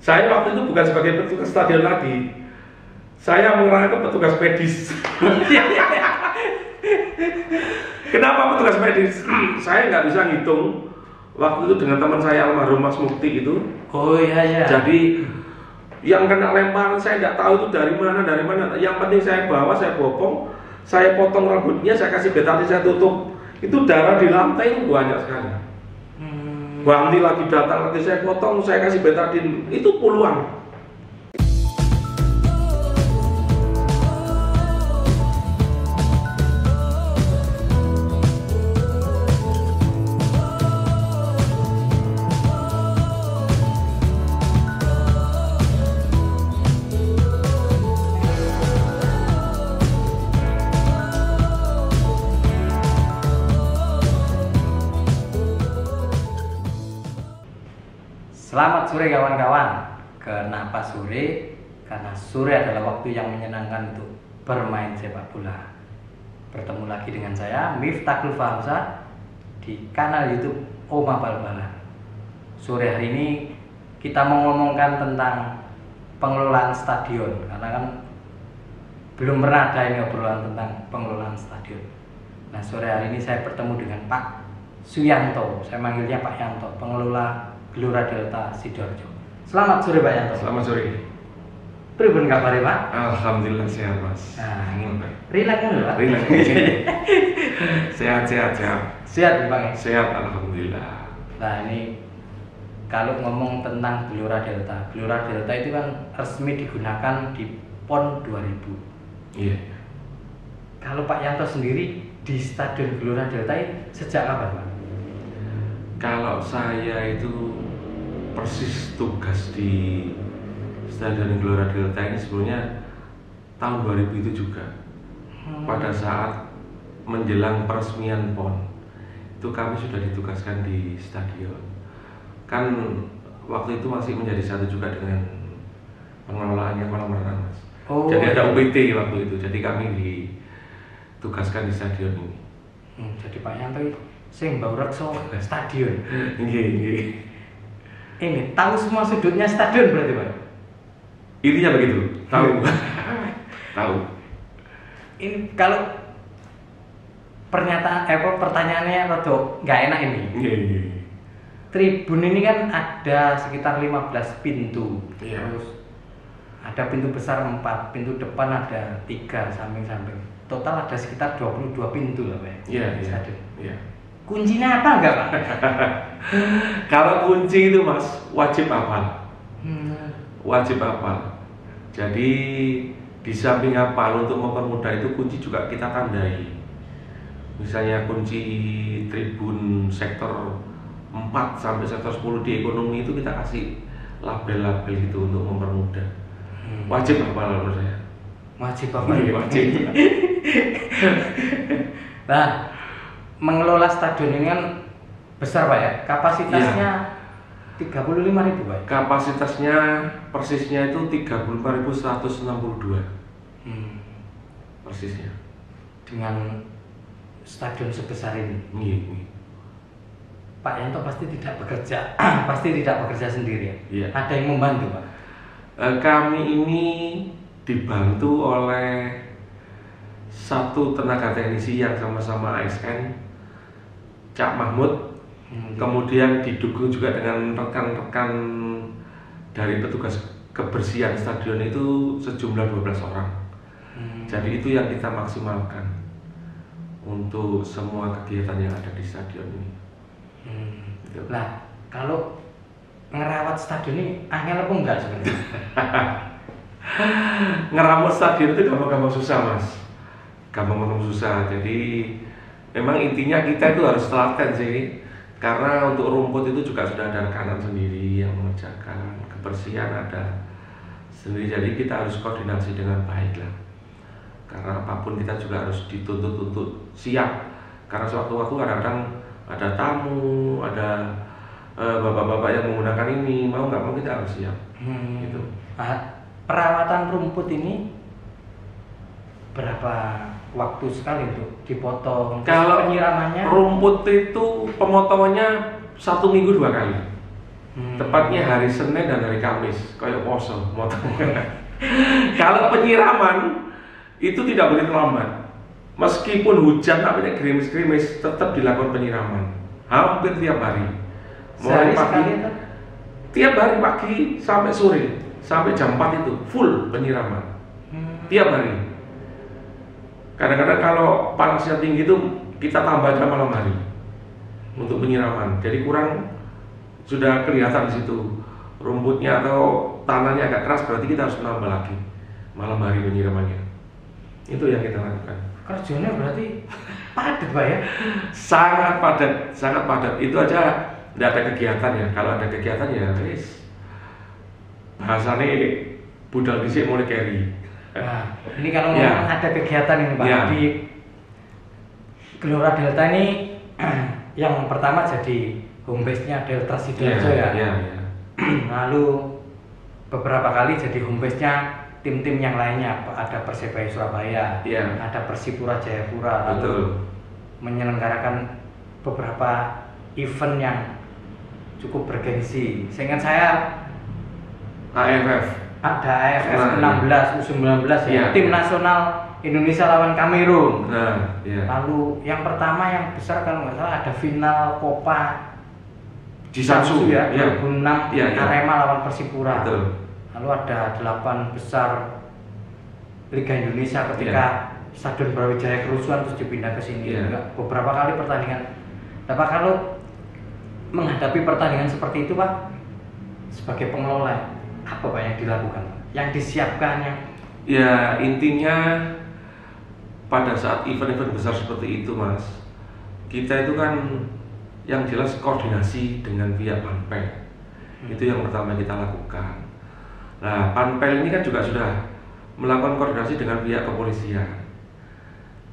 Saya waktu itu bukan sebagai petugas stadion lagi. Saya mengarah ke petugas medis. Kenapa petugas medis? Saya nggak bisa ngitung waktu itu dengan teman saya almarhum Mas Mukti itu. Oh iya. Jadi yang kena lemparan saya nggak tahu itu dari mana. Yang penting saya bawa, saya bopong, saya potong rambutnya, saya kasih betadine, saya tutup. Itu darah di lantai itu banyak sekali. Wanti lagi datang, lagi saya potong, saya kasih betadine, itu puluhan. Selamat sore kawan-kawan. Kenapa sore? Karena sore adalah waktu yang menyenangkan untuk bermain sepak bola. Bertemu lagi dengan saya Miftahul Fahamzah di kanal YouTube Oma Bal-Balan. Sore hari ini kita mau ngomongkan tentang pengelolaan stadion, karena kan belum pernah ada ini obrolan tentang pengelolaan stadion. Nah, sore hari ini saya bertemu dengan Pak Suyanto. Saya manggilnya Pak Yanto, pengelola Gelora Delta Sidoarjo. Selamat sore Pak Yanto. Selamat sore. Pripun kabarnya Pak? Alhamdulillah sehat Mas. Nah, rileks kan Pak? Rileks. Sehat. Sehat Bang. Sehat alhamdulillah. Nah, ini kalau ngomong tentang Gelora Delta itu kan resmi digunakan di PON 2000. Iya. Kalau Pak Yanto sendiri di Stadion Gelora Delta ini sejak kapan Pak? Kalau saya itu persis tugas di Stadion Gelora Delta ini sebenarnya tahun 2000 itu juga. Pada saat menjelang peresmian PON itu kami sudah ditugaskan di stadion. Kan waktu itu masih menjadi satu juga dengan pengelolaannya kolam renang Mas. Jadi ada UPT waktu itu. Jadi kami ditugaskan di stadion ini. Jadi Pak Yanto sing mbau reksa stadion. Nggih. Ini tahu semua sudutnya stadion berarti Pak? Intinya begitu. Tahu. Tahu. Ini kalau pertanyaannya rada nggak enak ini. Nggih. Tribun ini kan ada sekitar 15 pintu. Iya. Terus ada pintu besar 4, pintu depan ada 3 samping-samping. Total ada sekitar 22 pintu lah Pak. Iya. Kuncinya apa enggak Pak? Kalau kunci itu Mas wajib hafal. Wajib hafal. Jadi di samping hafal untuk mempermudah itu kunci juga kita tandai. Misalnya kunci tribun sektor 4 sampai sektor 10 di ekonomi itu kita kasih label-label gitu untuk mempermudah. Wajib hafal menurut saya. Wajib hafal. Wajib. Nah, mengelola stadion ini kan besar Pak ya, kapasitasnya 35.000 Pak. Kapasitasnya persisnya itu 35.162. Persisnya. Dengan stadion sebesar ini. Iya. Pak Yanto pasti tidak bekerja sendiri ya. Iya. Ada yang membantu Pak. Kami ini dibantu oleh satu tenaga teknisi yang sama-sama ASN, Cak Mahmud, kemudian didukung juga dengan rekan-rekan dari petugas kebersihan stadion itu sejumlah 12 orang. Jadi itu yang kita maksimalkan untuk semua kegiatan yang ada di stadion ini. Gitu. Nah, kalau ngerawat stadion ini angel apa enggak sebenarnya? Ngerawat stadion itu gampang-gampang susah Mas. Gampang-gampang susah. Jadi memang intinya kita itu harus telaten sih, karena untuk rumput itu juga sudah ada rekanan sendiri yang mengerjakan, kebersihan ada sendiri, jadi kita harus koordinasi dengan baik lah. Karena apapun kita juga harus dituntut untuk siap, karena sewaktu-waktu kadang-kadang ada tamu, ada bapak-bapak yang menggunakan ini, mau nggak mau kita harus siap. Gitu. Perawatan rumput ini berapa waktu sekali untuk dipotong? Kalau penyiramannya? rumput itu pemotongannya 1 minggu 2 kali. Tepatnya hari Senin dan hari Kamis, kayak poso, motong. Kalau penyiraman itu tidak boleh terlambat. Meskipun hujan tapi gerimis-gerimis, tetap dilakukan penyiraman. Hampir tiap hari. Mulai pagi, tiap hari pagi sampai sore, sampai jam 4 itu full penyiraman. Tiap hari. Kadang-kadang kalau panasnya tinggi itu kita tambahkan malam hari untuk penyiraman. Jadi kurang sudah kelihatan di situ rumputnya atau tanahnya agak keras, berarti kita harus menambah lagi malam hari penyiramannya. Itu yang kita lakukan. Kerjanya berarti padat Pak ya? Sangat padat, sangat padat. Itu aja tidak ada kegiatan ya. Kalau ada kegiatan ya wis. Bahasanya budal dhisik mulai carry. Nah, ini kalau memang ada kegiatan ini Pak di Gelora Delta ini yang pertama jadi home base-nya Delta Sidoarjo ya. Lalu beberapa kali jadi home base-nya tim-tim yang lainnya, ada Persebaya Surabaya, ada Persipura Jayapura, lalu menyelenggarakan beberapa event yang cukup bergengsi. Seingat saya AFF, ada AFF 16, U19 ya, tim nasional Indonesia lawan Kamerun. Lalu yang pertama yang besar kalau nggak salah ada final Copa Jisansu ya, 2006 Arema lawan Persipura. Betul. Lalu ada 8 besar Liga Indonesia ketika Stadion Brawijaya kerusuhan terus dipindah ke sini. Beberapa kali pertandingan. Nah, Pak, kalau menghadapi pertandingan seperti itu Pak, sebagai pengelola apa Pak yang dilakukan? Yang disiapkan yang? Ya intinya pada saat event-event besar seperti itu Mas, kita itu kan yang jelas koordinasi dengan pihak Panpel. Itu yang pertama kita lakukan. Nah, Panpel ini kan juga sudah melakukan koordinasi dengan pihak kepolisian.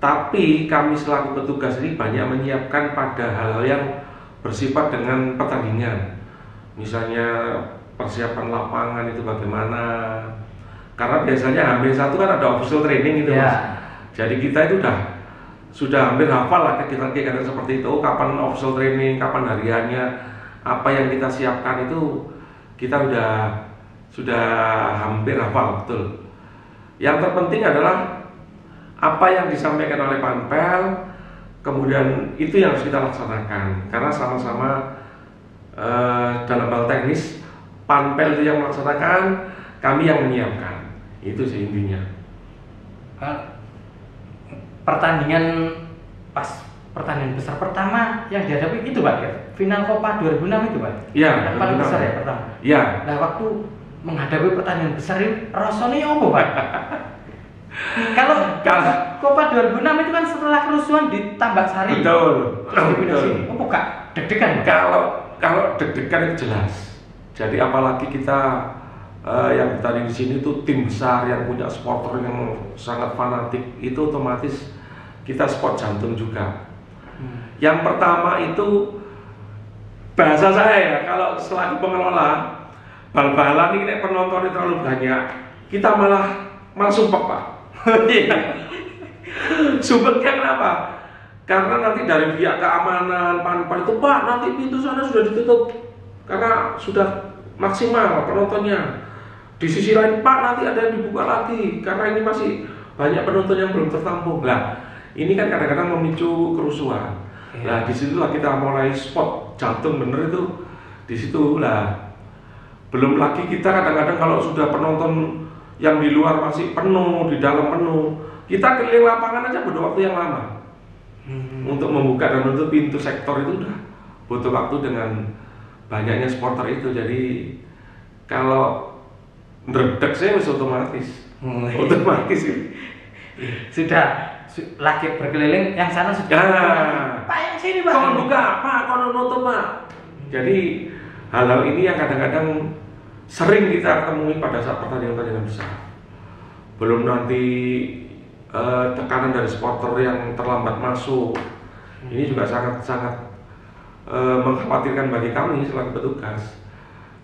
Tapi kami selaku petugas ini banyak menyiapkan pada hal-hal yang bersifat dengan pertandingan. Misalnya persiapan lapangan itu bagaimana. Karena biasanya H-1 kan ada official training gitu Mas. Jadi kita itu sudah hampir hafal lah kegiatan-kegiatan seperti itu. Kapan official training, kapan hariannya, apa yang kita siapkan itu kita sudah hampir hafal betul. Yang terpenting adalah apa yang disampaikan oleh Panpel, kemudian itu yang harus kita laksanakan. Karena sama-sama dalam hal teknis, Panpel itu yang melaksanakan, kami yang menyiapkan. Itu sih intinya. Pertandingan besar pertama yang dihadapi itu Pak ya, final Copa 2006 itu Pak. Iya. Yang paling besar ya pertama. Iya. Nah, waktu menghadapi pertandingan besar ini rasanya apa Pak? Kalau Copa 2006 itu kan setelah kerusuhan di Tambak Sari. Betul. Apa Kak? Deg-degan. Kalau deg-degan itu jelas. Jadi apalagi kita yang tadi di sini tuh tim besar yang punya supporter yang sangat fanatik, itu otomatis kita sport jantung juga. Yang pertama itu bahasa saya ya, kalau selaku pengelola bal-balan ini penontonnya terlalu banyak, kita malah sumpek Pak. Sumpeknya kenapa? Karena nanti dari pihak keamanan Panpel itu Pak, nanti pintu sana sudah ditutup karena sudah maksimal penontonnya. Di sisi lain Pak, nanti ada yang dibuka lagi karena ini masih banyak penonton yang belum tertampung. Lah, ini kan kadang-kadang memicu kerusuhan. Nah, disitulah kita mulai spot jantung bener itu. Disitulah. Belum lagi kita kadang-kadang kalau sudah penonton yang di luar masih penuh, di dalam penuh, kita keliling lapangan aja butuh waktu yang lama. Untuk membuka dan menutup pintu sektor itu udah butuh waktu dengan banyaknya supporter itu. Jadi kalau ndredeg saya wis otomatis. Otomatis itu. Sudah lagi berkeliling, yang sana sudah. Pak yang sini Pak. Kau buka, Pak, kau nutup Pak. Jadi hal-hal ini yang kadang-kadang sering kita temui pada saat pertandingan-pertandingan besar. Belum nanti tekanan dari supporter yang terlambat masuk. Ini juga sangat-sangat mengkhawatirkan bagi kami selaku petugas.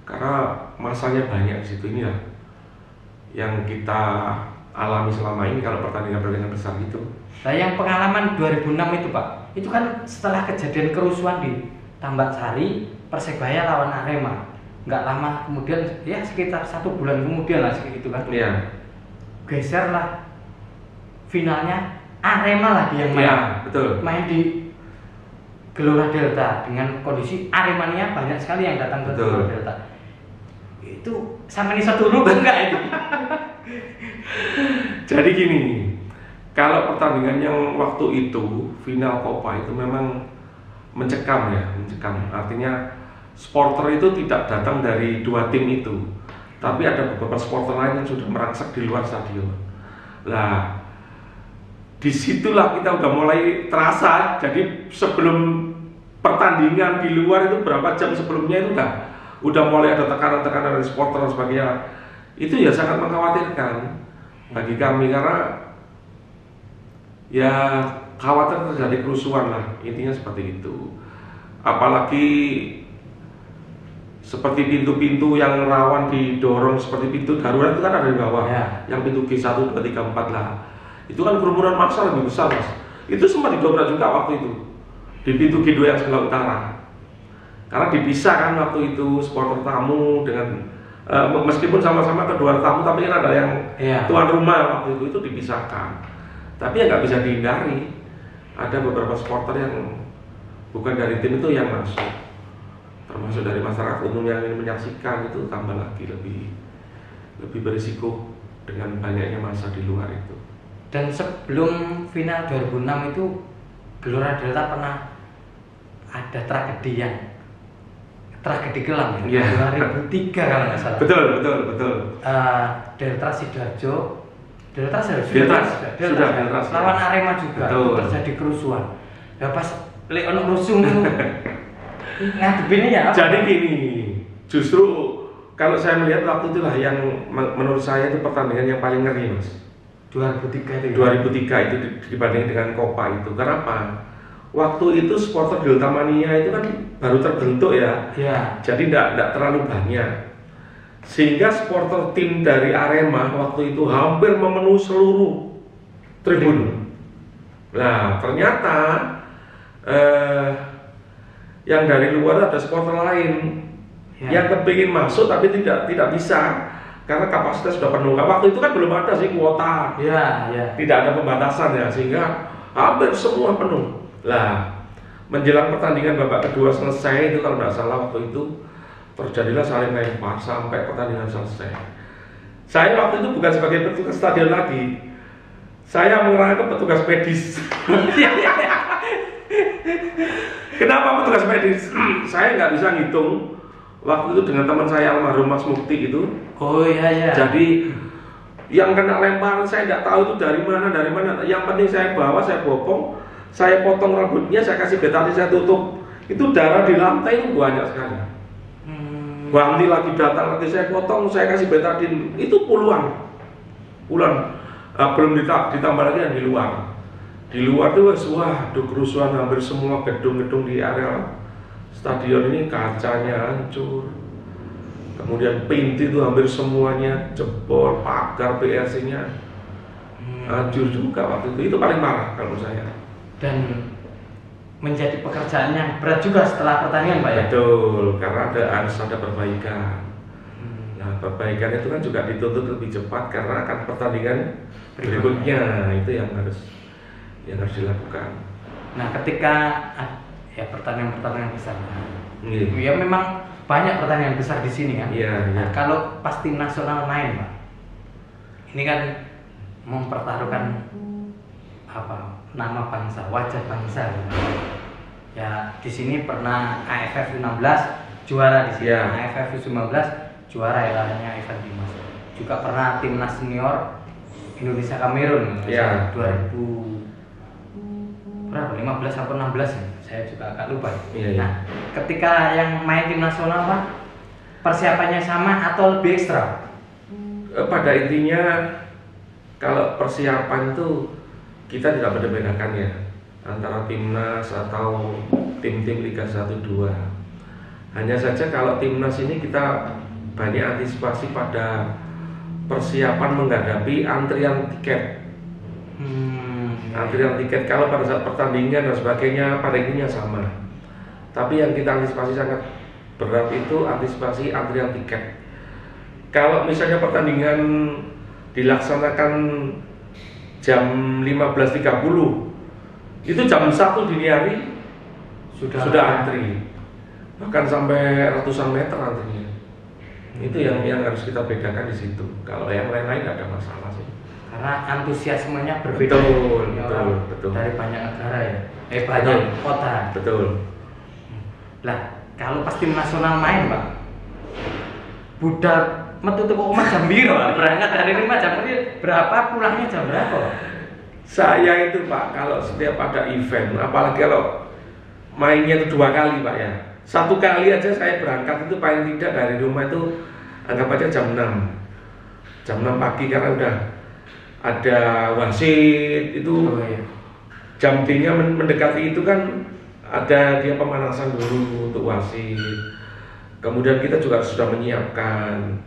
Karena masanya banyak di situ, ini ya yang kita alami selama ini kalau pertandingan-pertandingan besar itu. Nah, yang pengalaman 2006 itu Pak, itu kan setelah kejadian kerusuhan di Tambak Sari, Persebaya lawan Arema. nggak lama kemudian, ya sekitar 1 bulan kemudian lah segitu kan, Iya. geser lah finalnya Arema lagi yang main. Iya, betul. Main di Gelora Delta dengan kondisi Aremania banyak sekali yang datang ke Betul. Gelora Delta. Itu sama ini satu rukun enggak itu? Jadi gini, kalau pertandingan yang waktu itu final Copa itu memang mencekam ya, mencekam. Artinya supporter itu tidak datang dari 2 tim itu, tapi ada beberapa supporter lain yang sudah merangsek di luar stadion. Lah, disitulah kita udah mulai terasa. Jadi sebelum pertandingan di luar itu berapa jam sebelumnya itu udah mulai ada tekanan-tekanan dari supporter dan sebagainya. Itu ya sangat mengkhawatirkan bagi kami karena ya khawatir terjadi kerusuhan lah, intinya seperti itu. Apalagi seperti pintu-pintu yang rawan didorong seperti pintu darurat itu kan ada di bawah Ya. yang pintu G1, 2, 3, 4 lah. Itu kan kerumunan massa lebih besar mas. Itu sempat didobrak juga waktu itu di pintu G2 yang sebelah utara. Karena dipisah kan waktu itu supporter tamu dengan meskipun sama-sama kedua tamu, tapi kan ada yang Iya. tuan rumah waktu itu dipisahkan. Tapi ya nggak bisa dihindari. Ada beberapa supporter yang bukan dari tim itu yang masuk, termasuk dari masyarakat umum yang ingin menyaksikan, itu tambah lagi lebih berisiko dengan banyaknya massa di luar itu. Dan sebelum final 2006 itu Gelora Delta pernah ada tragedi kelam ya, Iya. 2003 kalau nggak salah. Betul. Delta Sidoarjo, Delta Delta. lawan Arema juga. Betul. Itu terjadi kerusuhan. Ya pas Leon rusuh tuh ngadepinnya ya apa? Jadi gini, justru kalau saya melihat waktu itulah yang menurut saya itu pertandingan yang paling ngeri mas. 2003 itu. 2003 itu dibanding dengan Copa itu. Kenapa? Waktu itu supporter Delta Mania itu kan baru terbentuk ya. Ya. Jadi tidak terlalu banyak. Sehingga supporter tim dari Arema waktu itu hampir memenuhi seluruh tribun. Nah, ternyata yang dari luar ada supporter lain yang kepingin masuk tapi tidak bisa karena kapasitas sudah penuh. Waktu itu kan belum ada sih kuota. Ya. Tidak ada pembatasan ya, sehingga hampir semua penuh. Lah, menjelang pertandingan babak kedua selesai itu kalau tidak salah waktu itu terjadilah saling lempar sampai pertandingan selesai. Saya waktu itu bukan sebagai petugas stadion lagi, saya mengerahkan petugas medis. Kenapa petugas medis? Saya nggak bisa ngitung waktu itu dengan teman saya almarhum Mas Mukti itu. Oh iya. Jadi yang kena lemparan saya nggak tahu itu dari mana. Yang penting saya bawa, saya bopong, saya potong rambutnya, saya kasih betadine, saya tutup. Itu darah di lantai itu banyak sekali. Ganti lagi datang lagi, saya potong, saya kasih betadine. Itu puluhan. Belum ditambah lagi yang di luar. Di luar tuh waduh kerusuhan, hampir semua gedung-gedung di area stadion ini kacanya hancur. Kemudian pintu itu hampir semuanya jebol, pagar PRC-nya hancur juga waktu itu. Itu paling parah kalau saya. Dan menjadi pekerjaan yang berat juga setelah pertandingan Pak ya? Betul, karena harus ada perbaikan. Nah, perbaikan itu kan juga dituntut lebih cepat karena akan pertandingan berikutnya. Itu yang harus dilakukan. Nah, ketika ya pertandingan besar. Iya. Ya memang banyak pertandingan besar di sini kan. Iya. Nah, kalau pas tim nasional main, Pak. Ini kan mempertaruhkan nama bangsa, wajah bangsa. Ya, di sini pernah AFF 16 juara di sini. Iya. AFF 19 juara eranya Evan Dimas. Juga pernah timnas senior Indonesia Kamerun. Iya. 15 atau 16 ya? Saya juga agak lupa. Iya. Nah, ketika yang main tim nasional Pak, persiapannya sama atau lebih ekstra? Pada intinya kalau persiapan itu kita tidak beda-bedakan ya antara timnas atau tim-tim Liga 1-2. Hanya saja kalau timnas ini kita banyak antisipasi pada persiapan menghadapi antrian tiket. Antrian tiket kalau pada saat pertandingan dan sebagainya pada intinya sama. Tapi yang kita antisipasi sangat berat itu antisipasi antrian tiket. Kalau misalnya pertandingan dilaksanakan jam 15.30, itu jam 1 dini hari sudah antri, bahkan sampai ratusan meter antrinya. Itu yang harus kita bedakan di situ. Kalau yang lain-lain nggak ada masalah sih. Karena antusiasmenya berbeda. Betul. Dari banyak negara ya, banyak kota. Betul. Lah, kalau pas tim nasional main, Pak, budal metu teko omah jam piro? Berangkat dari rumah jam berapa, pulangnya jam berapa? Saya itu Pak, kalau setiap ada event, apalagi kalau mainnya itu 2 kali Pak ya. 1 kali aja saya berangkat itu paling tidak dari rumah itu anggap aja jam 6. Jam 6 pagi karena udah ada wasit itu. Iya. Jam D-nya mendekati itu kan ada dia pemanasan dulu untuk wasit. Kemudian kita juga sudah menyiapkan.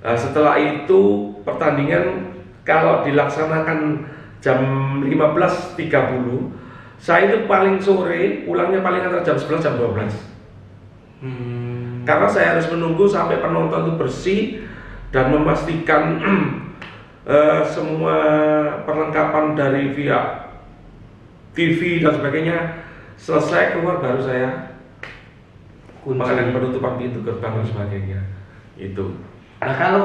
Nah, setelah itu pertandingan kalau dilaksanakan jam 15.30, saya itu paling sore, pulangnya paling antara jam 11 jam 12. Karena saya harus menunggu sampai penonton itu bersih dan memastikan semua perlengkapan dari pihak TV dan sebagainya selesai, keluar baru saya mengadakan penutupan pintu gerbang dan sebagainya. Itu. Nah, kalau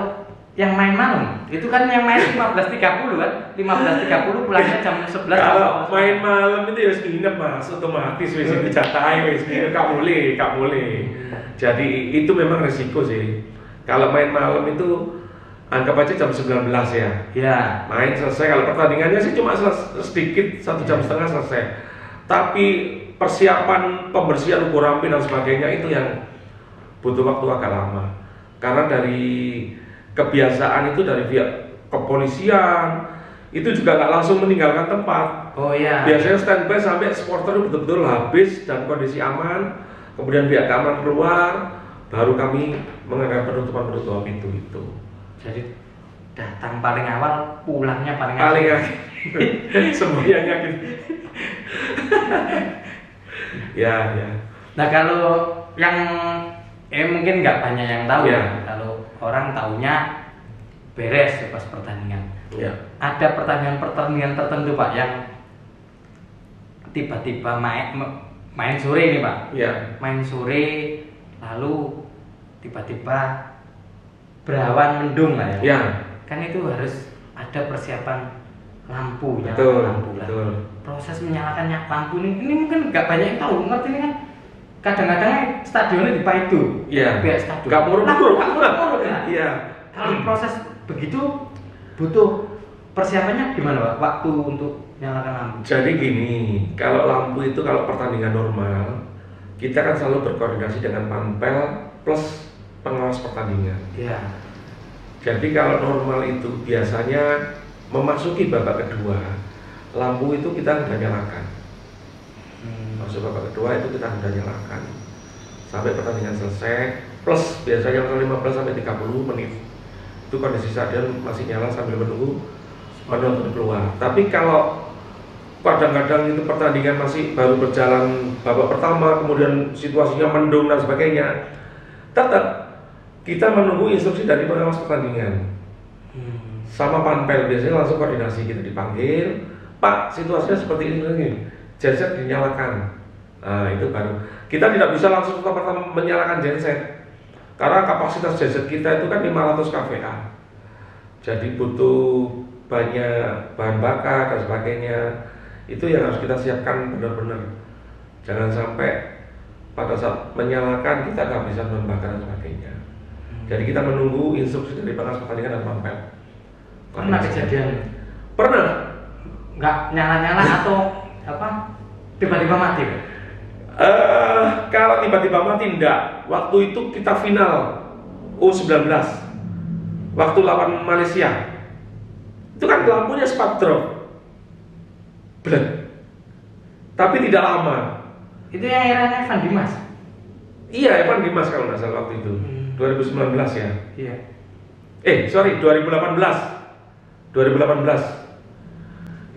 yang main malam, itu kan yang main 15.30 kan? 15.30 pulangnya jam 11. Kalau main malam itu ya nginep Mas, otomatis wis itu jatahe wis gak boleh. Jadi itu memang resiko sih. Kalau main malam itu anggap aja jam 19 ya. Ya. Main selesai. Kalau pertandingannya sih cuma sedikit 1,5 jam selesai. Tapi persiapan pembersihan ukur rampe dan sebagainya itu yang butuh waktu agak lama. Karena dari kebiasaan itu dari pihak kepolisian itu juga nggak langsung meninggalkan tempat. Oh iya. Biasanya standby sampai supporter betul-betul habis dan kondisi aman. Kemudian pihak keamanan keluar, baru kami mengadakan penutupan pintu itu. Jadi datang paling awal, pulangnya paling akhir. Semuanya yakin. Ya. Nah, kalau yang mungkin nggak banyak yang tahu ya. Kalau orang taunya beres pas pertandingan. Ya. Ada pertandingan tertentu Pak yang tiba-tiba main sore ini Pak. Ya. Main sore lalu tiba-tiba berawan mendung lah ya. Ya. Kan itu harus ada persiapan lampu ya. Betul. Proses menyalakan lampu ini mungkin nggak banyak yang tahu. Ngerti ini kan kadang-kadang stadionnya di Paidu. Iya. Biar stadion. Nggak muruk-muruk. Iya. Kalau proses begitu butuh persiapannya gimana Pak? Waktu untuk menyalakan lampu. Jadi gini, kalau lampu itu kalau pertandingan normal, kita kan selalu berkoordinasi dengan panpel plus pengawas pertandingan. Iya. Jadi kalau normal itu biasanya memasuki babak kedua, lampu itu kita sudah nyalakan. Masuk babak kedua itu kita sudah nyalakan sampai pertandingan selesai, plus biasanya 15 sampai 30 menit itu kondisi stadion masih nyala sambil menunggu penonton keluar. Tapi kalau kadang-kadang itu pertandingan masih baru berjalan babak pertama, kemudian situasinya mendung dan sebagainya, tetap kita menunggu instruksi dari pengawas pertandingan. Sama panpel biasanya langsung koordinasi, kita dipanggil, Pak situasinya seperti ini, genset dinyalakan. Nah itu baru kita tidak bisa langsung pertama menyalakan genset karena kapasitas genset kita itu kan 500 kVA, jadi butuh banyak bahan bakar dan sebagainya. Itu yang harus kita siapkan benar-benar, jangan sampai pada saat menyalakan kita nggak bisa membakar dan sebagainya. Jadi kita menunggu instruksi dari pengawas pertandingan dan panpel. Pernah kejadian? Pernah. Nggak nyala-nyala atau apa? Tiba-tiba mati? Kalau tiba-tiba mati enggak. Waktu itu kita final U19 waktu lawan Malaysia. Itu kan lampunya sempat drop, tapi tidak lama. Itu yang eranya Evan Dimas? Iya, Evan Dimas kalau nggak salah waktu itu 2019 ya. Iya. 2018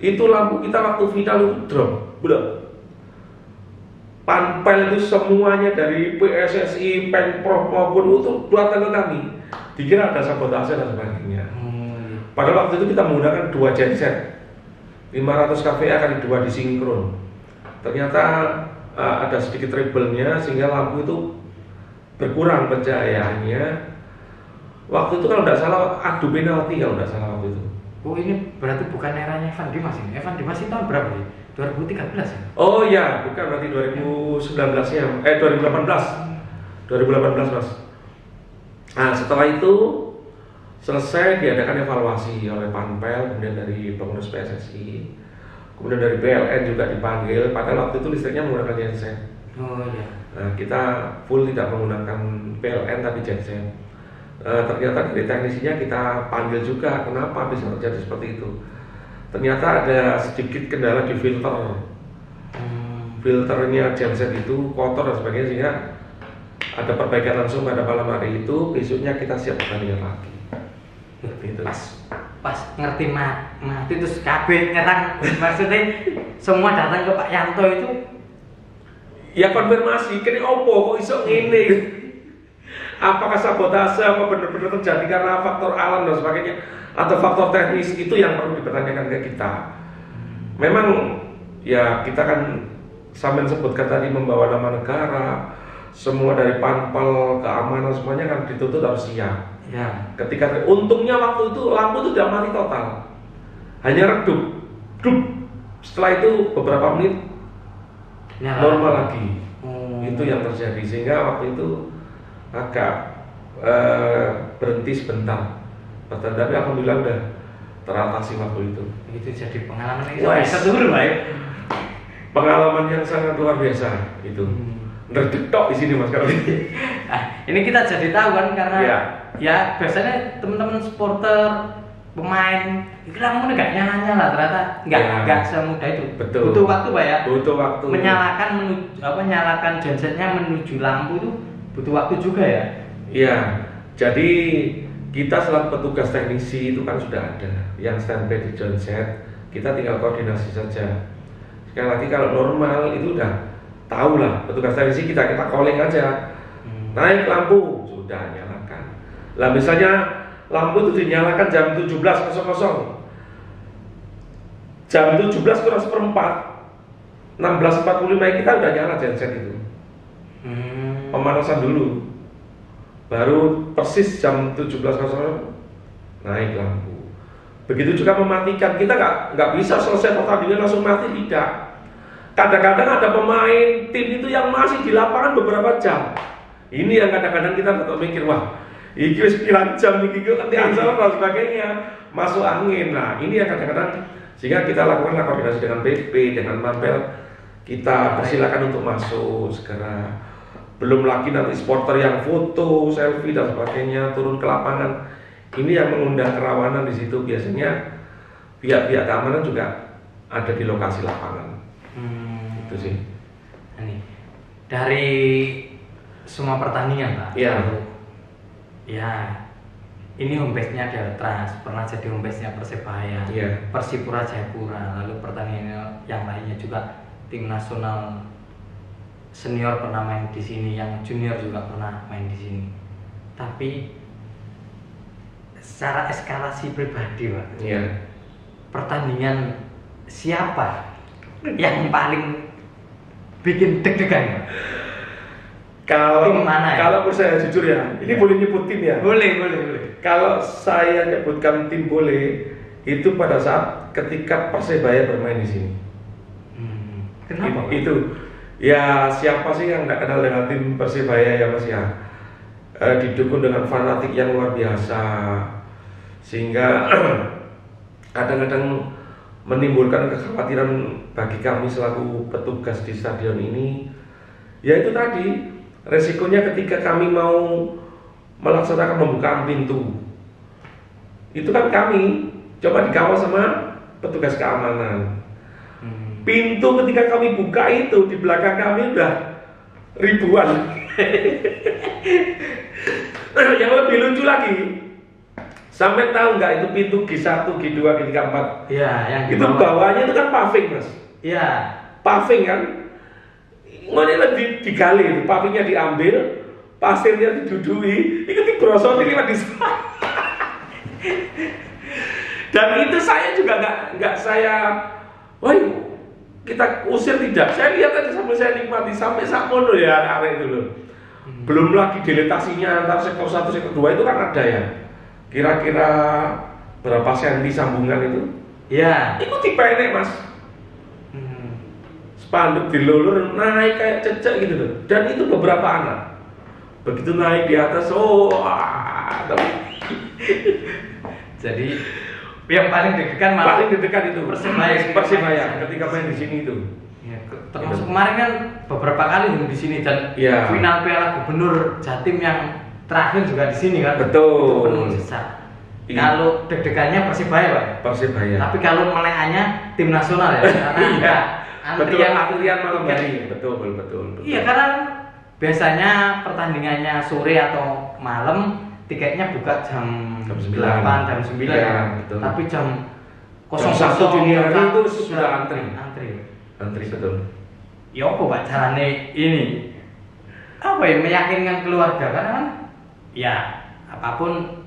itu lampu kita waktu final itu drop, Panpel itu semuanya dari PSSI, Pemprov maupun itu datang ke kami. Dikira ada sabotase dan sebagainya. Pada waktu itu kita menggunakan 2 genset 500 kVA kali 2 disinkron. Ternyata ada sedikit treble-nya sehingga lampu itu berkurang pencahayaannya. Waktu itu kalau tidak salah adu penalti kalau tidak salah waktu itu. Oh ini berarti bukan eranya Evan Dimas ini. Evan Dimas itu tahun berapa sih? 2013 ya? Oh iya, bukan berarti 2019-nya. 2018. 2018 Mas. Nah, setelah itu selesai diadakan evaluasi oleh Panpel, kemudian dari pengurus PSSI, kemudian dari PLN juga dipanggil. Padahal waktu itu listriknya menggunakan genset. Oh iya. Nah, kita full tidak menggunakan PLN tapi genset. Ternyata dari teknisinya kita panggil juga, kenapa bisa terjadi seperti itu. Ternyata ada sedikit kendala di filter. Filternya genset itu kotor dan sebagainya, sehingga ada perbaikan langsung pada malam hari itu. Besoknya kita siap pertandingan lagi. Gitu. Pas ngerti mati terus KB nyerang, maksudnya semua datang ke Pak Yanto itu. Ya konfirmasi, kini opo kok iso ngene? Apakah sabotase, apa benar-benar terjadi karena faktor alam dan sebagainya, atau faktor teknis, itu yang perlu dipertanyakan ke kita. Memang ya kita kan sampai sebutkan tadi membawa nama negara, semua dari Panpel, keamanan semuanya kan dituntut harus siap. Ya. Ketika untungnya waktu itu lampu itu tidak mati total, hanya redup, setelah itu beberapa menit normal lagi. Itu yang terjadi, sehingga waktu itu agak berhenti sebentar. Tapi alhamdulillah udah teratasi waktu itu. Itu jadi pengalaman yang bisa dulu, Pak. Pengalaman yang sangat luar biasa itu. Ngerdetok di sini Mas kalau ini. Ini kita jadi tahu kan karena ya biasanya teman-teman supporter, pemain itu lampu nggak nyala-nyala, ternyata nggak semudah itu. Betul. Butuh waktu Pak ya. Butuh waktu. Menyalakan gensetnya menuju lampu itu butuh waktu juga ya. Iya. Jadi kita selaku petugas teknisi itu kan sudah ada yang standby di genset, kita tinggal koordinasi saja. Sekali lagi kalau normal itu udah tahu lah, petugas teknisi kita calling aja. Naik lampu, sudah nyalakan. Lah misalnya lampu itu dinyalakan jam 17.00. Jam 17 kurang seperempat, 16.45 kita udah nyala genset itu. Pemanasan dulu. Baru persis jam 17.00 naik lampu. Begitu juga mematikan, kita nggak bisa selesai pertandingan langsung mati, tidak. Kadang-kadang ada pemain tim itu yang masih di lapangan beberapa jam. Ini yang kadang-kadang kita tetap mikir, wah, ini 9 jam nih, nanti ansal dan sebagainya, masuk angin. Nah, ini yang kadang-kadang sehingga kita lakukan koordinasi dengan BP, dengan Mabel, kita persilakan untuk masuk segera. Belum lagi nanti supporter yang foto, selfie dan sebagainya turun ke lapangan. Ini yang mengundang kerawanan di situ. Biasanya pihak-pihak keamanan juga ada di lokasi lapangan. Itu sih. Ini dari semua pertandingan Pak. Iya. Ya. Ini home base-nya Deltras, pernah jadi home base-nya Persebaya, Persipura Jayapura, lalu pertandingan yang lainnya juga tim nasional senior pernah main di sini, yang junior juga pernah main di sini. Tapi secara eskalasi pribadi Pak, pertandingan siapa yang paling bikin deg-degan? Kalau tim mana ya? Kalau saya jujur ya, ini boleh nyebut tim ya? Boleh. Kalau saya nyebutkan tim boleh, itu pada saat ketika Persebaya bermain di sini. Kenapa? Itu ya, siapa sih yang nggak kenal dengan tim Persebaya ya Mas ya? Didukung dengan fanatik yang luar biasa, sehingga kadang-kadang menimbulkan kekhawatiran bagi kami selaku petugas di stadion ini. Ya itu tadi, resikonya ketika kami mau melaksanakan pembukaan pintu, itu kan kami coba dikawal sama petugas keamanan. Pintu ketika kami buka itu di belakang kami udah ribuan. Yang lebih lucu lagi, sampai tahu nggak itu pintu G1, G2, G3, G4? Iya, yang itu bawahnya itu kan paving Mas. Iya. Paving kan. Ngono lagi digali, papinya diambil, pasirnya didudui, itu dibrosoti lagi. Dan itu saya juga nggak saya, wah kita usir tidak. Saya lihat aja sambil saya nikmati sampai sakmono ya arek itu loh. Belum lagi diletasinya antar sektor 1 sektor 2 itu kan ada ya. Kira-kira berapa senti sambungan itu? Ya. Itu dipendek mas. Spanduk dilulur naik kayak cecek gitu loh. Dan itu beberapa anak. Begitu naik di atas, Jadi yang paling deg-degan malah paling deg-degan itu Persebaya ketika main di sini itu. Ya, termasuk kemarin kan beberapa kali di sini dan ya. Final Piala Gubernur Jatim yang terakhir juga di sini kan. Betul. Penuh sesak. Kalau deg-degannya Persebaya Pak. Persebaya. Tapi kalau meleannya tim nasional ya. Karena antrian malam hari. Betul. Iya karena biasanya pertandingannya sore atau malam tiketnya buka jam 8, jam 9 ya, betul. Tapi jam 01 dini hari itu sudah antri betul. Ya apa Pak caranya ini? Apa ya meyakinkan keluarga karena kan ya apapun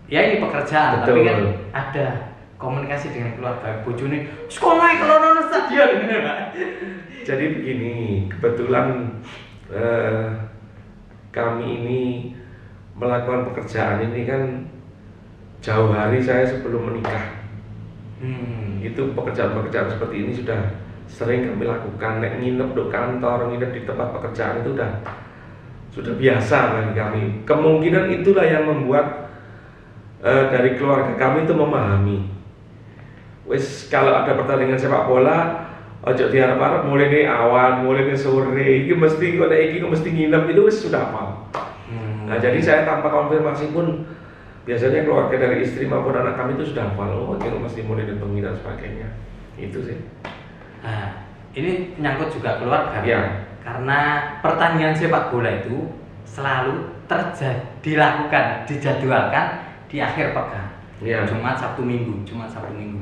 ya ini pekerjaan betul. Tapi kan ada komunikasi dengan keluarga bojone sekolah kalau nonton stadion gitu Pak. Jadi begini, kebetulan kami ini melakukan pekerjaan ini kan jauh hari saya sebelum menikah. Itu pekerjaan-pekerjaan seperti ini sudah sering kami lakukan. Nek nginep di kantor, nginep di tempat pekerjaan itu sudah biasa bagi kami. Kemungkinan itulah yang membuat dari keluarga kami itu memahami. Wis kalau ada pertandingan sepak bola, ojo diharap-harap mulai nih awan, mulai nih sore, ini mesti kok iki mesti nginep itu wis sudah apa. Nah jadi saya tanpa konfirmasi pun biasanya keluarga dari istri maupun anak kami itu sudah hafal, oh itu mesti mulai dan pengira dan sebagainya. Itu sih. Nah ini menyangkut juga keluarga. Ya. Karena pertandingan sepak bola itu selalu dilakukan, dijadwalkan di akhir pekan. Ya. Jumat, Sabtu, Minggu.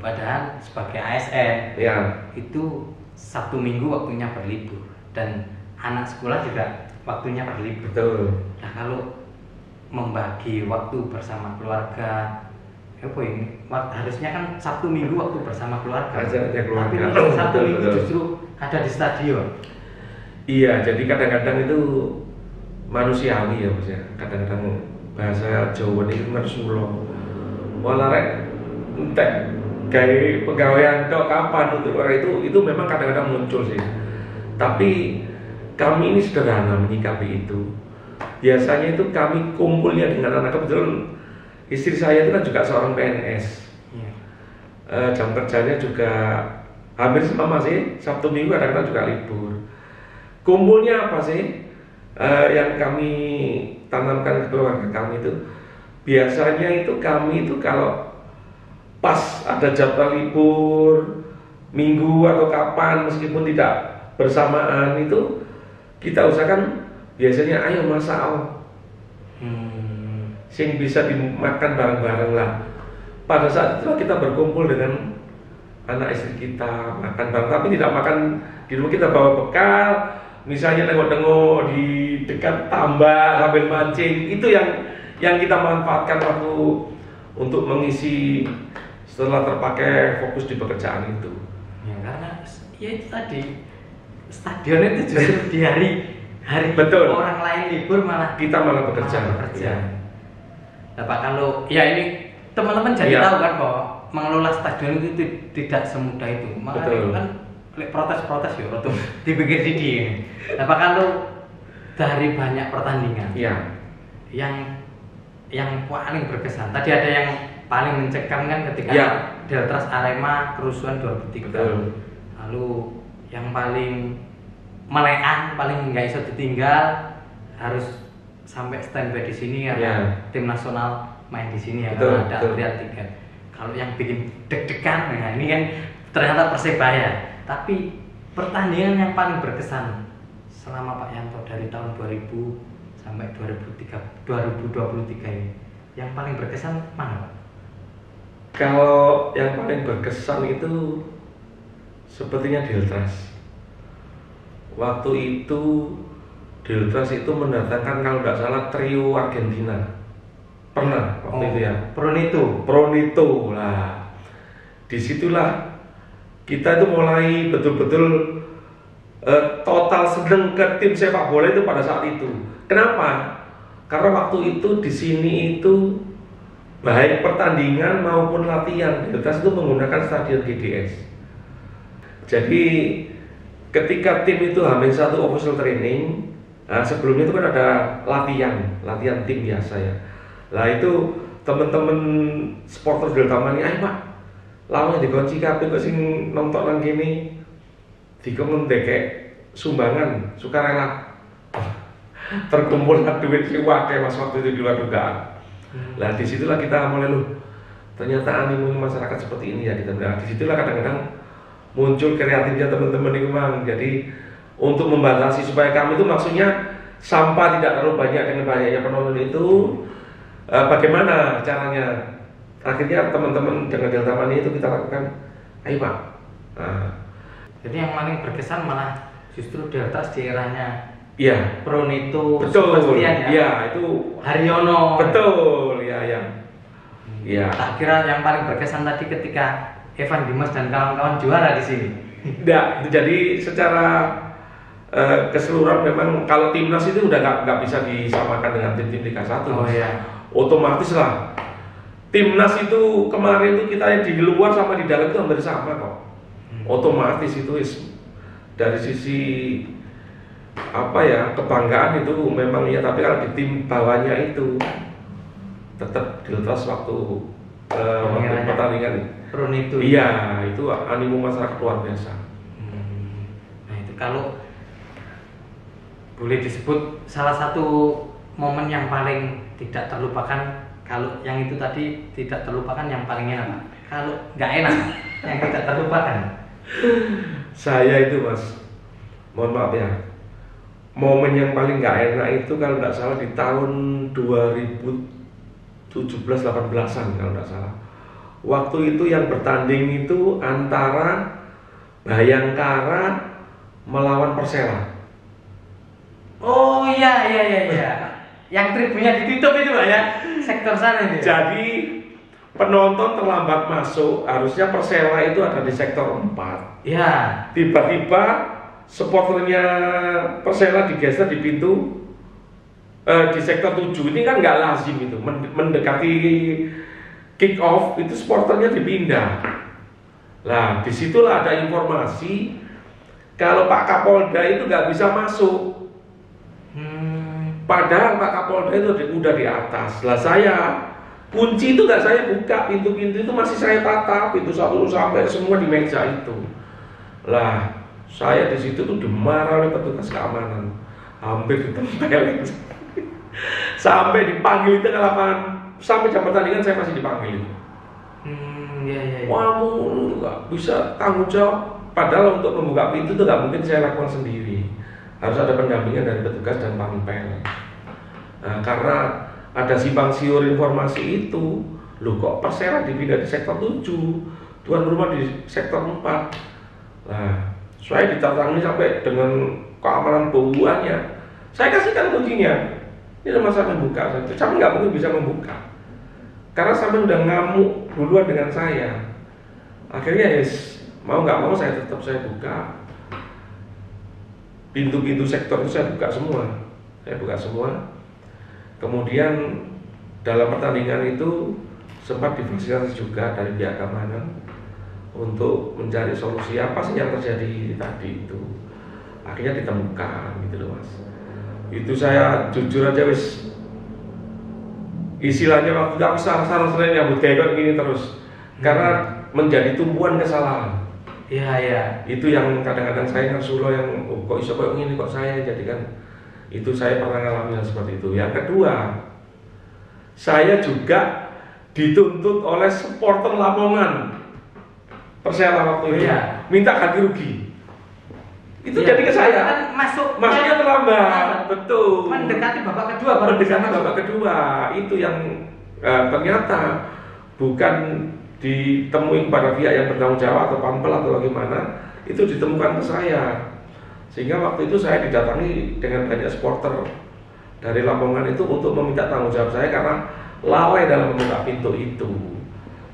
Padahal sebagai ASN ya. itu Sabtu Minggu waktunya berlibur dan anak sekolah juga waktunya berlibur. Betul. Nah kalau membagi waktu bersama keluarga, apa ini? Harusnya kan Sabtu Minggu waktu bersama keluarga. Tapi Sabtu Minggu justru ada di stadion. Iya, jadi kadang-kadang itu manusiawi ya mas ya. Kadang-kadang bahasa Jawa ini harus ngulo. Walau rek entek kayak pegawaian tok kapan untuk orang itu memang kadang-kadang muncul sih. Tapi kami ini sederhana menyikapi itu. Biasanya itu kami kumpulnya dengan anak, kebetulan istri saya itu kan juga seorang PNS. Jam kerjanya juga hampir sama sih, Sabtu Minggu kadang-kadang juga libur. Kumpulnya apa sih? Yang kami tanamkan ke keluarga kami itu biasanya itu kami itu kalau pas ada jadwal libur minggu atau kapan meskipun tidak bersamaan itu kita usahakan biasanya ayo masak sing bisa dimakan bareng-bareng lah. Pada saat itu kita berkumpul dengan anak istri kita makan bareng, tapi tidak makan di rumah, kita bawa bekal misalnya tengok-tengok di dekat tambak sambil mancing. Itu yang kita manfaatkan waktu untuk mengisi setelah terpakai fokus di pekerjaan itu. Ya karena ya itu tadi stadion itu justru di hari betul. Orang lain libur malah kita malah bekerja. Ya. Nah Pak kalau ya ini teman-teman jadi tahu kan bahwa mengelola stadion itu tidak semudah itu. Makanya kan protes-protes ya untuk dipikir didi. Nah Pak kalau dari banyak pertandingan yang paling berkesan tadi ada yang paling mencekam kan ketika Deltras Arema kerusuhan 2003. Betul. Lalu yang paling melekan, paling nggak bisa ditinggal harus sampai standby di sini karena tim nasional main di sini ya karena ada antrian tiket. Kalau yang bikin deg-degan, nah ini kan ternyata Persebaya. Tapi pertandingan yang paling berkesan selama Pak Yanto dari tahun 2000 sampai 2023 ini, yang paling berkesan mana Pak? Kalau yang paling berkesan itu sepertinya Deltras. waktu itu Deltras itu mendatangkan kalau nggak salah trio Argentina. Pernah waktu itu ya. Pronito lah. Disitulah kita itu mulai betul-betul total seneng ke tim sepak bola itu pada saat itu. Kenapa? Karena waktu itu di sini itu baik pertandingan maupun latihan Deltras itu menggunakan stadion GDS. Jadi ketika tim itu H-1 official training, nah sebelumnya itu kan ada latihan tim biasa ya. Lah itu teman-teman supporter Delta Mania, ayo Pak, lama dikunci kabeh kok sing nonton nang kene dikon ndekek sumbangan sukarela. Terkumpul duit sing akeh Mas waktu itu di luar dugaan. Lah disitulah kita mulai ternyata animo masyarakat seperti ini ya kita bilang. Disitulah kadang-kadang muncul kreatifnya teman-teman itu Mang. Jadi untuk membatasi supaya kami itu maksudnya sampah tidak terlalu banyak dengan banyaknya penonton itu, bagaimana caranya? Akhirnya teman-teman dengan Delta Mania itu kita lakukan, ayo Pak. Nah, jadi yang paling berkesan malah justru Deltras di eranya. Iya. Pronito. Betul. Ya? Iya itu. Haryono. Betul. Iya ya. Iya. Tak kira yang paling berkesan tadi ketika Evan Dimas dan kawan-kawan juara di sini. Tidak. Jadi secara keseluruhan memang kalau timnas itu udah nggak bisa disamakan dengan tim-tim Liga 1. Oh iya. Otomatis lah. Timnas itu kemarin itu kita di luar sama di dalam itu hampir sama kok. Otomatis itu dari sisi apa ya kebanggaan itu memang ya, tapi kalau di tim bawahnya itu tetap Deltras waktu pertandingan Pronito. Iya, itu animo masyarakat luar biasa. Nah itu kalau boleh disebut salah satu momen yang paling tidak terlupakan, kalau yang itu tadi tidak terlupakan yang paling enak, kalau nggak enak yang tidak terlupakan. Saya itu Mas, mohon maaf ya, momen yang paling nggak enak itu kalau nggak salah di tahun 2017-18an kalau nggak salah. Waktu itu yang bertanding itu antara Bayangkara melawan Persela. Oh iya. Yang tribunnya ditutup itu Pak ya, sektor sana itu. Jadi penonton terlambat masuk, harusnya Persela itu ada di sektor 4. Ya. Tiba-tiba supporternya Persela digeser di pintu di sektor 7. Ini kan nggak lazim itu, mendekati kick off itu supporternya dipindah. Lah disitulah ada informasi kalau Pak Kapolda itu nggak bisa masuk. Padahal Pak Kapolda itu udah di atas. Lah saya kunci itu nggak saya buka, pintu-pintu itu masih saya tata, pintu satu sampai semua di meja itu. Lah saya di situ tuh dimarah oleh petugas keamanan, hampir ditempelin. Sampai dipanggil itu ke lapangan, sampai jam pertandingan saya masih dipanggil. Iya. Wah, nggak bisa tanggung jawab. Padahal untuk membuka pintu itu nggak mungkin saya lakukan sendiri. Harus ada pendampingan dari petugas dan panpel. Nah, karena ada simpang siur informasi itu, loh kok Persela dipindah di sektor 7, tuan rumah di sektor 4. Nah, saya ditatangi sampai dengan keamanan bauannya. Saya kasihkan kuncinya. Ini rumah saya membuka saja. Saya nggak mungkin bisa membuka. Karena sampai udah ngamuk duluan dengan saya. Akhirnya mau nggak mau saya tetap saya buka. Pintu-pintu sektor itu saya buka semua. Kemudian dalam pertandingan itu sempat difasilitasi juga dari pihak keamanan untuk mencari solusi apa sih yang terjadi tadi itu. Akhirnya ditemukan gitu loh Mas. Itu saya jujur aja istilahnya waktu aku salah-salah nyambut kayak gini terus karena menjadi tumpuan kesalahan. Iya. Itu yang kadang-kadang saya ngersulo yang kok iso kok ini kok saya jadikan itu saya pernah ngalamin seperti itu. Yang kedua, saya juga dituntut oleh supporter Lamongan Persela waktu itu minta ganti rugi. Itu jadi ke saya kan masuknya terlambat, betul. Mendekati babak kedua. Itu yang ternyata bukan ditemui pada pihak yang bertanggung jawab atau pampel atau bagaimana, itu ditemukan ke saya. Sehingga waktu itu saya didatangi dengan banyak supporter dari Lamongan itu untuk meminta tanggung jawab saya karena lalai dalam membuka pintu itu,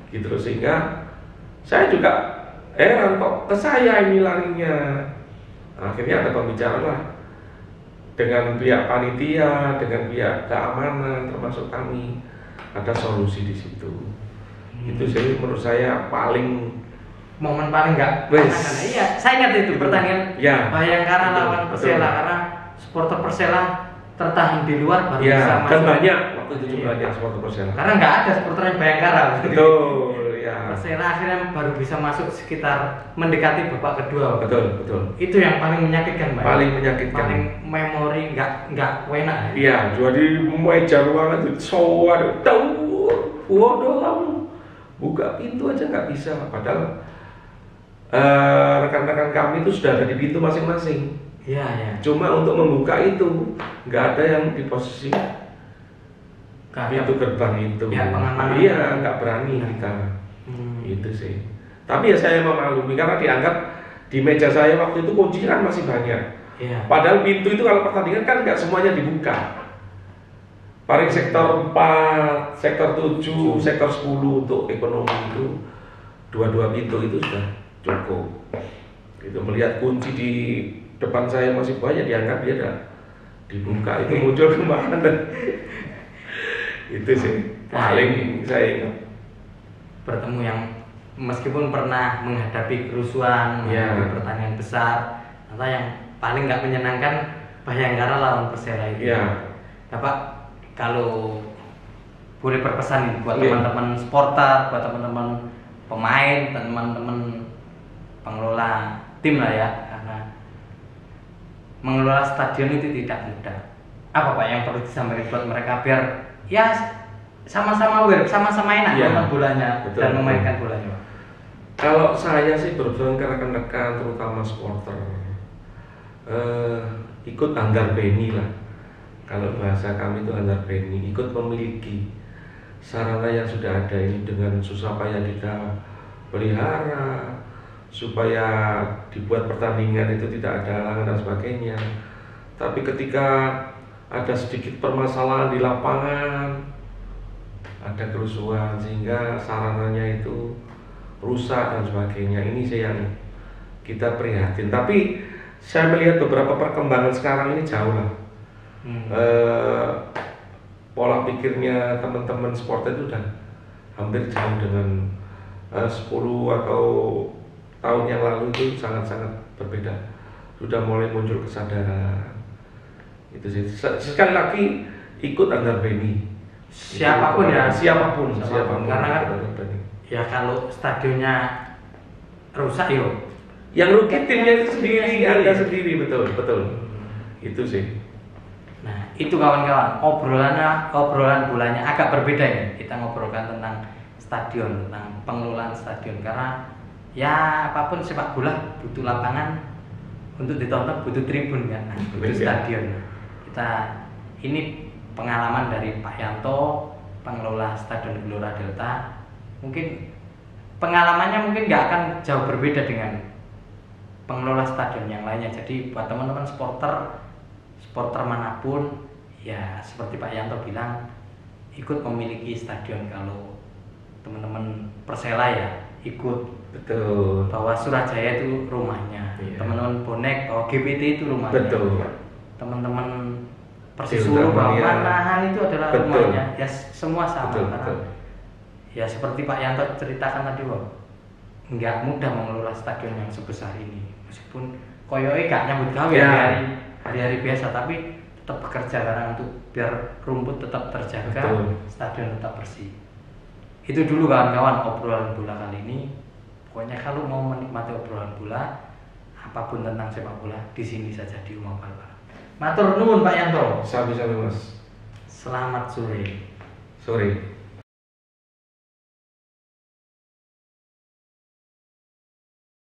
gitu. Sehingga saya juga heran kok ke saya ini larinya. Akhirnya ada pembicaraan lah dengan pihak panitia, dengan pihak keamanan, termasuk kami, ada solusi di situ. Itu sih menurut saya paling momen paling nggak menyenangkan. Iya, saya ingat itu pertandingan Bayangkara lawan Persela karena supporter Persela tertahan di luar baru bisa masuk. Dan banyak waktu itu juga banyak supporter Persela. Karena nggak ada supporter yang Bayangkara. Betul, ya. Persela akhirnya baru bisa masuk sekitar mendekati babak kedua. Betul. Itu yang paling menyakitkan, Mbak. Paling menyakitkan. Paling memori nggak enak. Iya, jadi meja ruangan itu soal tahu, waduh, buka pintu aja nggak bisa. Padahal rekan-rekan kami itu sudah ada di pintu masing-masing. Iya. Cuma untuk membuka itu nggak ada yang di posisi pintu gerbang itu. Ya, pengamanan. Iya, nggak berani kita. Itu sih. Tapi ya saya memaklumi karena dianggap di meja saya waktu itu kuncinya kan masih banyak. Iya. Padahal pintu itu kalau pertandingan kan nggak semuanya dibuka. Paling sektor 4, sektor 7, sektor 10 untuk ekonomi itu dua-dua pintu itu sudah cukup. Itu melihat kunci di depan saya masih banyak dianggap dia dah dibuka itu muncul kemana. Itu sih paling saya ingat. Bertemu yang meskipun pernah menghadapi kerusuhan, menghadapi pertandingan besar, atau yang paling nggak menyenangkan Bayangkara lawan Persela itu. Bapak kalau boleh berpesan nih buat teman-teman supporter, buat teman-teman pemain, teman-teman pengelola tim lah ya, karena mengelola stadion itu tidak mudah. Apa Pak yang perlu disampaikan buat mereka biar ya sama-sama aware, sama-sama enak nonton bolanya dan memainkan bolanya, Pak? Kalau saya sih berpesan ke rekan-rekan terutama supporter, ikut anggar beni lah. Kalau bahasa kami itu anggar beni, ikut memiliki sarana yang sudah ada ini dengan susah payah kita pelihara supaya dibuat pertandingan itu tidak ada halangan dan sebagainya. Tapi ketika ada sedikit permasalahan di lapangan, ada kerusuhan sehingga sarananya itu rusak dan sebagainya, ini sih yang kita prihatin. Tapi saya melihat beberapa perkembangan sekarang ini jauh lah. Pola pikirnya teman-teman supporter itu udah hampir jauh dengan 10 atau tahun yang lalu itu sangat-sangat berbeda. Sudah mulai muncul kesadaran. Itu sih. Sekali lagi ikut anggar beni. Siapapun. Karena kan ya kalau stadionnya rusak yang rugi timnya itu sendiri, Anda sendiri, betul. Itu sih. Nah, itu kawan-kawan, obrolan bolanya agak berbeda ya. Kita ngobrolkan tentang stadion, tentang pengelolaan stadion karena ya apapun sepak bola butuh lapangan untuk ditonton, butuh tribun kan, butuh stadion. Ini pengalaman dari Pak Yanto, pengelola Stadion Gelora Delta. Mungkin pengalamannya nggak akan jauh berbeda dengan pengelola stadion yang lainnya. Jadi buat teman-teman supporter manapun, ya seperti Pak Yanto bilang, ikut memiliki stadion. Kalau teman-teman Persela ya ikut. Betul. Bahwa Surajaya itu rumahnya. Teman-teman Bonek, bahwa GPT itu rumahnya. Betul. Teman-teman Persisolo bahwa Manahan itu adalah rumahnya. Ya semua sama. Karena ya seperti Pak Yanto ceritakan tadi, nggak mudah mengelola stadion yang sebesar ini. Meskipun koyoke gak nyambut gawe hari-hari biasa, tapi tetap bekerja karena untuk biar rumput tetap terjaga, stadion tetap bersih. Itu dulu kawan-kawan obrolan bola kali ini. Pokoknya kalau mau menikmati obrolan bola, apapun tentang sepak bola, di sini saja di Rumah Bal. Matur nuwun Pak Yanto. Sami-sami Mas. Selamat sore. Sore.